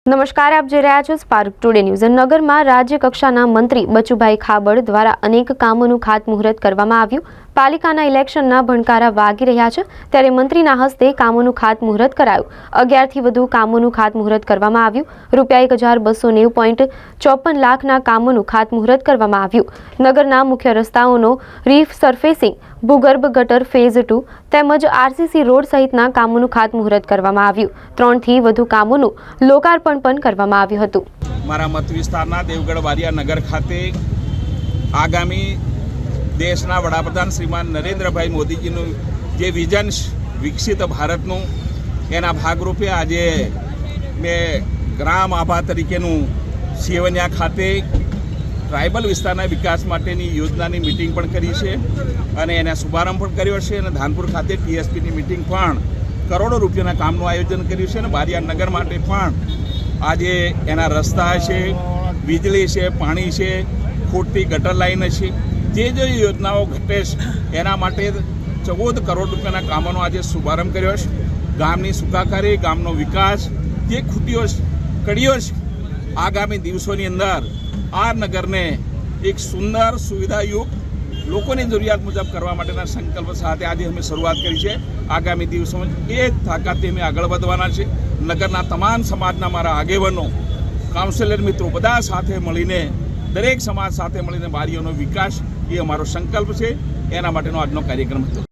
નમસ્કાર, આપ જોઈ રહ્યા છો સ્પાર્ક ટુડે ન્યૂઝ। નગરમાં રાજ્ય કક્ષાના મંત્રી બચુભાઈ ખાબડ દ્વારા અનેક કામોનું ખાતમુહૂર્ત કરવામાં આવ્યું। પાલિકાના ઇલેક્શનના ભણકારા વાગી રહ્યા છે, ત્યારે મંત્રીના હસ્તે કામોનું ખાતમુહૂર્ત કરાયું। 11થી વધુ કામોનું ખાતમુહૂર્ત કરવામાં આવ્યું। ₹1290.54 લાખના કામોનું ખાતમુહૂર્ત કરવામાં આવ્યું। નગરના મુખ્ય રસ્તાઓનો રીસર્ફેસિંગ, ભૂગર્ભ ગટર ફેઝ 2 તેમજ આરસીસી રોડ સહિતના કામોનું ખાતમુહૂર્ત કરવામાં આવ્યું। 3થી વધુ કામોનું લોકાર્પણ પણ કરવામાં આવ્યું હતું। મારા મત વિસ્તારના દેવગઢ વારિયા નગર ખાતે આગામી દેશના વડાપ્રધાન શ્રીમાન નરેન્દ્રભાઈ મોદીજીનું જે વિઝન વિકસિત ભારતનું એના ભાગરૂપે આજે મેં ગ્રામ આભા તરીકેનું સેવનિયા ખાતે ટ્રાઇબલ વિસ્તારના વિકાસ માટેની યોજનાની મિટિંગ પણ કરી છે અને એના શુભારંભ પણ કર્યો છે અને ધાનપુર ખાતે ટીએસપીની મિટિંગ પણ કરોડો રૂપિયાના કામનું આયોજન કર્યું છે અને બારિયા નગર માટે પણ આજે એના રસ્તા છે, વીજળી છે, પાણી છે, ખૂટતી ગટર લાઈન છે, જે યોજનાઓ ઘટે છે એના માટે 14 કરોડ રૂપિયાના કામોનો આજે શુભારંભ કર્યો છે। ગામની સુખાકારી, ગામનો વિકાસ જે ખૂટ્યો છે, કડીઓ છે, આગામી દિવસોની અંદર આ નગરને એક સુંદર સુવિધાયુક્ત લોકોની જરૂરિયાત મુજબ કરવા માટેના સંકલ્પ સાથે આજે અમે શરૂઆત કરી છે। આગામી દિવસોમાં એ તાકાતથી અમે આગળ વધવાના છે। નગરના તમામ સમાજના મારા આગેવાનો, કાઉન્સિલર મિત્રો બધા સાથે મળીને, દરેક સમાજ સાથે મળીને બારીઓનો વિકાસ એ અમારો સંકલ્પ છે। એના માટેનો આજનો કાર્યક્રમ હતો।